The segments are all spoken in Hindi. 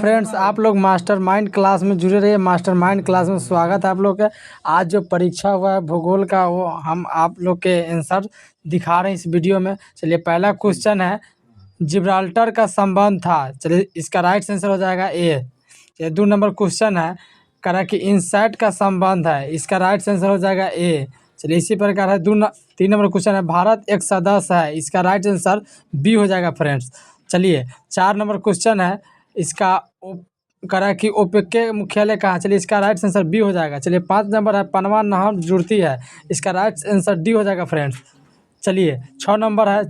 फ्रेंड्स, आप लोग मास्टरमाइंड क्लास में जुड़े रहिए। मास्टरमाइंड क्लास में स्वागत है आप लोग का। आज जो परीक्षा हुआ है भूगोल का, वो हम आप लोग के आंसर दिखा रहे हैं इस वीडियो में। चलिए, पहला क्वेश्चन है, जिब्राल्टर का संबंध था। चलिए, इसका राइट आंसर हो जाएगा ए। चलिए, 2 नंबर क्वेश्चन है, करा कि इनसैट का संबंध है। इसका राइट आंसर हो जाएगा ए। चलिए, इसी प्रकार है 3 नंबर क्वेश्चन है, भारत एक सदस्य है। इसका राइट आंसर बी हो जाएगा फ्रेंड्स। चलिए, 4 नंबर क्वेश्चन है, इसका करा कि ओपेक के मुख्यालय कहाँ। चलिए, इसका राइट आंसर बी हो जाएगा। चलिए, 5 नंबर है, पनवा नहर जुड़ती है। इसका राइट आंसर डी हो जाएगा फ्रेंड्स। चलिए, 6 नंबर है,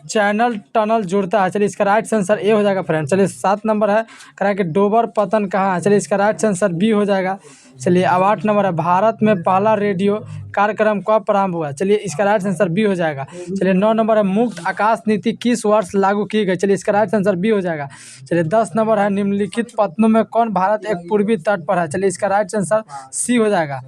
चैनल टनल जुड़ता है। चलिए, इसका राइट आंसर ए हो जाएगा फ्रेंड्स। चलिए, 7 नंबर है, करा कि डोबर पतन कहाँ है। चलिए, इसका राइट आंसर बी हो जाएगा। चलिए, अब 8 नंबर है, भारत में पहला रेडियो कार्यक्रम कब प्रारंभ हुआ। चलिए, इसका राइट आंसर बी हो जाएगा। चलिए, 9 नंबर है, मुक्त आकाश नीति किस वर्ष लागू की गई। चलिए, इसका राइट आंसर बी हो जाएगा। चलिए, 10 नंबर है, निम्नलिखित पत्तनों में कौन भारत एक पूर्वी तट पर है। चलिए, इसका राइट आंसर सी हो जाएगा।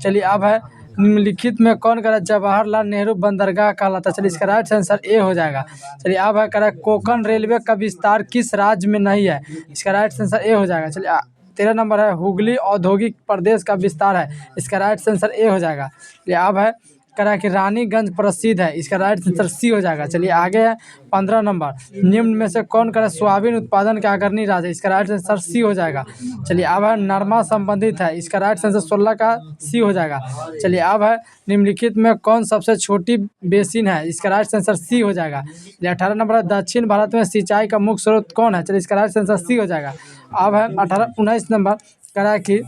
चलिए, अब है, निम्नलिखित में कौन करा जवाहरलाल नेहरू बंदरगाह कहलाता है। चलिए, इसका राइट आंसर ए हो जाएगा। चलिए, अब है, करा कोंकण रेलवे का विस्तार किस राज्य में नहीं है। इसका राइट आंसर ए हो जाएगा। चलिए, 13 नंबर है, हुगली औद्योगिक प्रदेश का विस्तार है। इसका राइट आंसर ए हो जाएगा। चलिए, अब है, करा कि रानीगंज प्रसिद्ध है। इसका राइट आंसर सी हो जाएगा। चलिए, आगे है 15 नंबर, निम्न में से कौन करा सोयाबीन उत्पादन का अग्रणी राज्य है। इसका राइट आंसर सी हो जाएगा। चलिए, अब है, नरमा संबंधित है। इसका राइट आंसर 16 का सी हो जाएगा। चलिए, अब है, निम्नलिखित में कौन सबसे छोटी बेसिन है। इसका राइट आंसर सी हो जाएगा। चलिए, 18 नंबर है, दक्षिण भारत में सिंचाई का मुख्य स्रोत कौन है। चलिए, इसका राइट आंसर सी हो जाएगा। अब है 19 नंबर, करा कि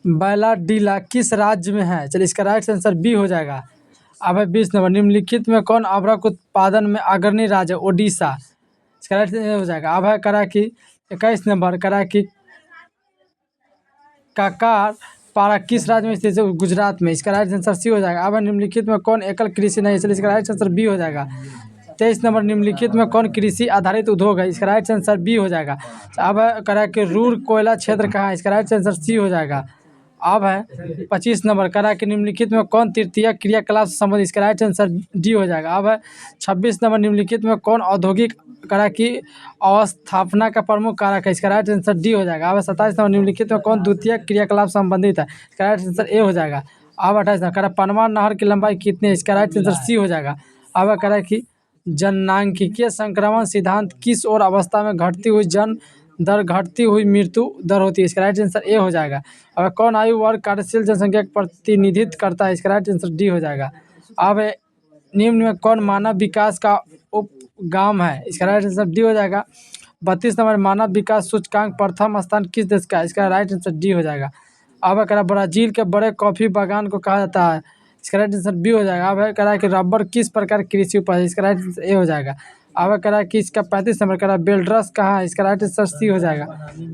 बैलाडीला किस राज्य में है। चलिए, इसका राइट आंसर बी हो जाएगा। अब है 20 नंबर, निम्नलिखित में कौन अभ्रक उत्पादन में अग्रणी राज्य है। ओडिशा। इसका राइट आंसर हो जाएगा। अब है, करा कि 21 नंबर, करा कि काकार पारा किस राज्य में स्थित है। गुजरात में। इसका राइट आंसर सी हो जाएगा। अब है, निम्नलिखित में कौन एकल कृषि नहीं है। चलिए, इसका राइट आंसर बी हो जाएगा। 23 नंबर, निम्नलिखित में कौन कृषि आधारित उद्योग है। इसका राइट आंसर बी हो जाएगा। अब है, करा कि रूर कोयला क्षेत्र कहाँ है। इसका राइट आंसर सी हो जाएगा। अब है 25 नंबर, करा कि निम्नलिखित में कौन तृतीय क्रियाकलाप से संबंधित। इसका राइट आंसर डी हो जाएगा। अब है 26 नंबर, निम्नलिखित में कौन औद्योगिक करा की अवस्थापना का प्रमुख कारक है। इसका राइट आंसर डी हो जाएगा। अब है 27 नंबर, निम्नलिखित में कौन द्वितीय क्रियाकलाप संबंधित है। इसका राइट आंसर ए हो जाएगा। अब 28 नंबर, करा पनवा नहर की लंबाई कितनी है। इसका राइट आंसर सी हो जाएगा। अब है, करा कि जननांगीय संक्रमण सिद्धांत किस और अवस्था में घटती हुई जन्म दर घटती हुई मृत्यु दर होती है। इसका राइट आंसर ए हो जाएगा। अब कौन आयु वर्ग कार्यशील जनसंख्या का प्रतिनिधित्व करता है। इसका राइट आंसर डी हो जाएगा। अब निम्न में कौन मानव विकास का उपगाम है। इसका राइट आंसर डी हो जाएगा। 32 नंबर, मानव विकास सूचकांक प्रथम स्थान किस देश का है। इसका राइट आंसर डी हो जाएगा। अब करा ब्राजील के बड़े कॉफी बागान को कहा जाता है। इसका राइट आंसर बी हो जाएगा। अब करा कि रबर किस प्रकार कृषि उपज है। इसका राइट आंसर ए हो जाएगा। अब करा कि इसका 35 नंबर, करा बेल्ड्रस कहाँ है। इसका राइट आंसर सी हो जाएगा।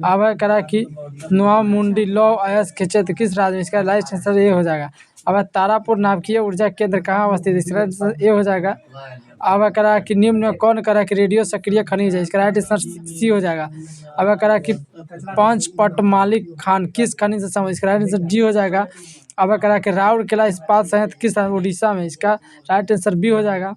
अब करा कि नोआ मुंडी लौ अयस्क के क्षेत्र किस राज्य में। इसका राइट आंसर ए हो जाएगा। अब तारापुर नाभिकीय ऊर्जा केंद्र कहाँ अवस्थित है। इसका राइट आंसर ए हो जाएगा। अब करा कि निम्न में कौन करा कि रेडियो सक्रिय खनिज है। इसका राइट आंसर सी हो जाएगा। अब करा कि पंचपटमालिक खान किस खनिज से संबंधित। इसका राइट आंसर डी हो जाएगा। अब करा कि राउरकेला इस्पात संयंत्र किस उड़ीसा में। इसका राइट आंसर बी हो जाएगा।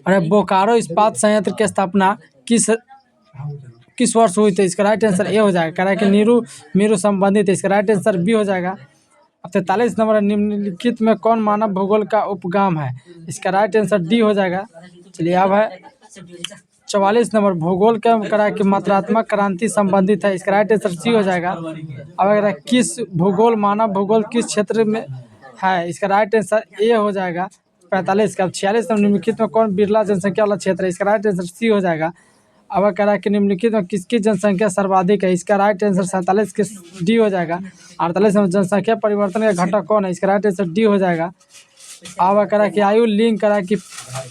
और बोकारो इस्पात संयंत्र की स्थापना किस वर्ष हुई थी। इसका राइट आंसर ए हो जाएगा। करा कि नीरू मेरू संबंधित है। इसका राइट आंसर बी हो जाएगा। 43 नंबर, निम्नलिखित में कौन मानव भूगोल का उपगाम है। इसका राइट आंसर डी हो जाएगा। चलिए, अब है 44 नंबर, भूगोल का करा कि मात्रात्मक क्रांति संबंधित है। इसका राइट आंसर सी हो जाएगा। अब अगर किस भूगोल मानव भूगोल किस क्षेत्र में है। इसका राइट आंसर ए हो जाएगा। 45 का। 46 नंबर, निम्नलिखित में कौन बिरला जनसंख्या वाला क्षेत्र है। इसका राइट आंसर सी हो जाएगा। अब करा कि निम्नलिखित में किसकी जनसंख्या सर्वाधिक है। इसका राइट आंसर 47 के डी हो जाएगा। 48 नंबर, जनसंख्या परिवर्तन का घटक कौन है। इसका राइट आंसर डी हो जाएगा। अब करा कि आयु लिंग करा कि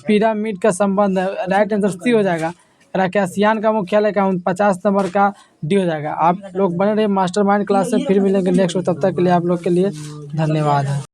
पिरामिड का संबंध है। राइट आंसर सी हो जाएगा। करा कि आसियान का मुख्यालय का 50 नंबर का डी हो जाएगा। आप लोग बने रहिए मास्टरमाइंड क्लास से, फिर मिलेंगे नेक्स्ट। तब तक के लिए आप लोग के लिए धन्यवाद है।